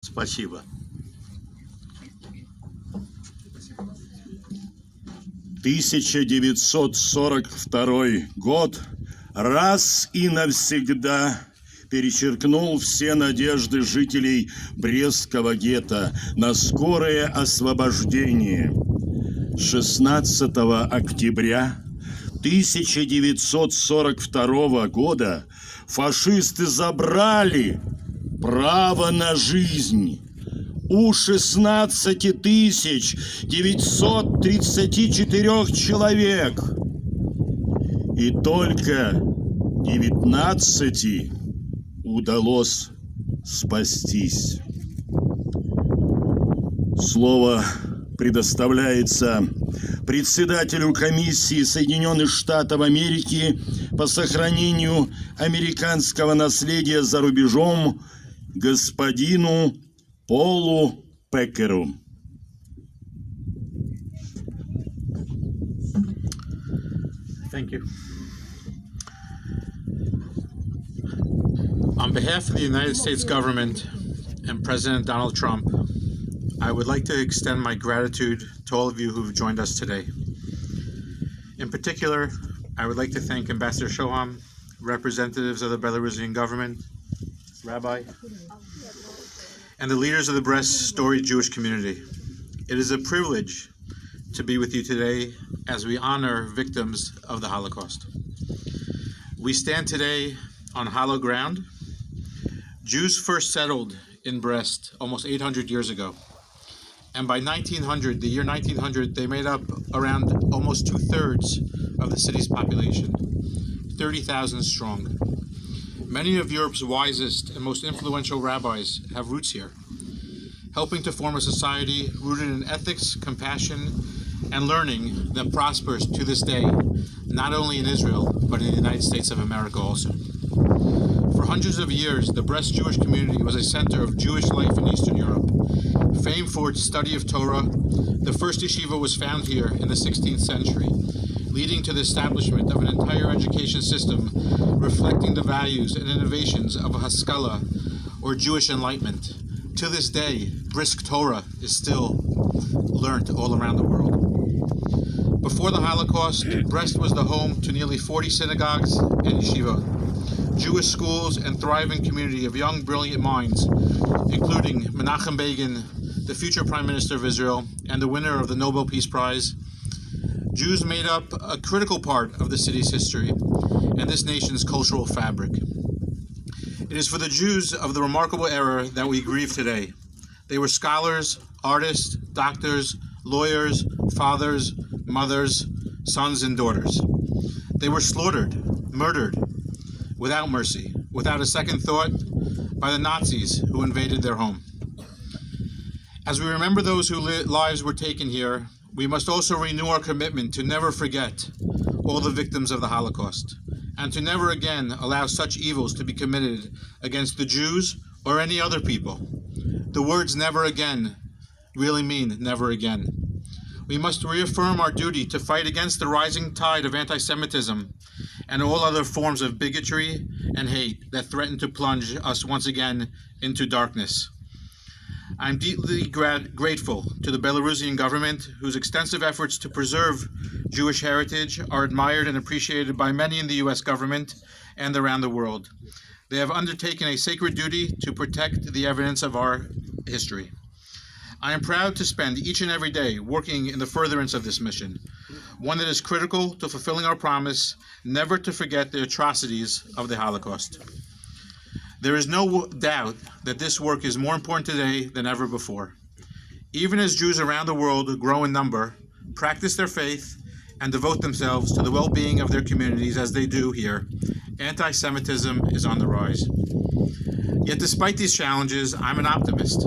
Спасибо. 1942 год раз и навсегда перечеркнул все надежды жителей Брестского гетто на скорое освобождение. 16 октября 1942 года фашисты забрали право на жизнь у 16 934 человек. И только 19 удалось спастись. Слово предоставляется председателю комиссии Соединенных Штатов Америки по сохранению американского наследия за рубежом господину Полу Пекеру. Thank you. On behalf of the United States government and President Donald Trump, I would like to extend my gratitude to all of you who have joined us today. In particular, I would like to thank Ambassador Shoham, representatives of the Belarusian government, Rabbi, and the leaders of the Brest storied Jewish community. It is a privilege to be with you today as we honor victims of the Holocaust. We stand today on hallowed ground. Jews first settled in Brest almost 800 years ago. And by 1900, the year 1900, they made up around almost 2/3 of the city's population, 30,000 strong. Many of Europe's wisest and most influential rabbis have roots here, helping to form a society rooted in ethics, compassion, and learning that prospers to this day, not only in Israel, but in the United States of America also. For hundreds of years, the Brest Jewish community was a center of Jewish life in Eastern Europe. Famed for its study of Torah, the first yeshiva was found here in the 16th century, leading to the establishment of an entire education system reflecting the values and innovations of Haskalah, or Jewish enlightenment. To this day, brisk Torah is still learnt all around the world. Before the Holocaust, Brest was the home to nearly 40 synagogues and yeshiva, Jewish schools, and thriving community of young, brilliant minds, including Menachem Begin, the future Prime Minister of Israel, and the winner of the Nobel Peace Prize. Jews made up a critical part of the city's history and this nation's cultural fabric. It is for the Jews of the remarkable era that we grieve today. They were scholars, artists, doctors, lawyers, fathers, mothers, sons, and daughters. They were slaughtered, murdered, without mercy, without a second thought, by the Nazis who invaded their home. As we remember those whose lives were taken here, we must also renew our commitment to never forget all the victims of the Holocaust, and to never again allow such evils to be committed against the Jews or any other people. The words "never again" really mean never again. We must reaffirm our duty to fight against the rising tide of anti-Semitism and all other forms of bigotry and hate that threaten to plunge us once again into darkness. I'm deeply grateful to the Belarusian government, whose extensive efforts to preserve Jewish heritage are admired and appreciated by many in the U.S. government and around the world. They have undertaken a sacred duty to protect the evidence of our history. I am proud to spend each and every day working in the furtherance of this mission, one that is critical to fulfilling our promise never to forget the atrocities of the Holocaust. There is no doubt that this work is more important today than ever before. Even as Jews around the world grow in number, practice their faith, and devote themselves to the well-being of their communities as they do here, anti-Semitism is on the rise. Yet despite these challenges, I'm an optimist.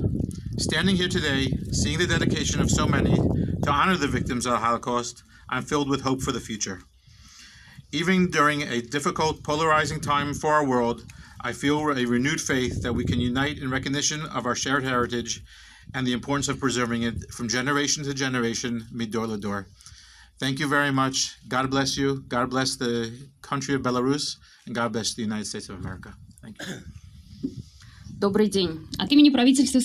Standing here today, seeing the dedication of so many to honor the victims of the Holocaust, I'm filled with hope for the future. Even during a difficult, polarizing time for our world, I feel a renewed faith that we can unite in recognition of our shared heritage and the importance of preserving it from generation to generation, midor ledor. Thank you very much. God bless you. God bless the country of Belarus, and God bless the United States of America. Thank you. Добрый день. От имени правительства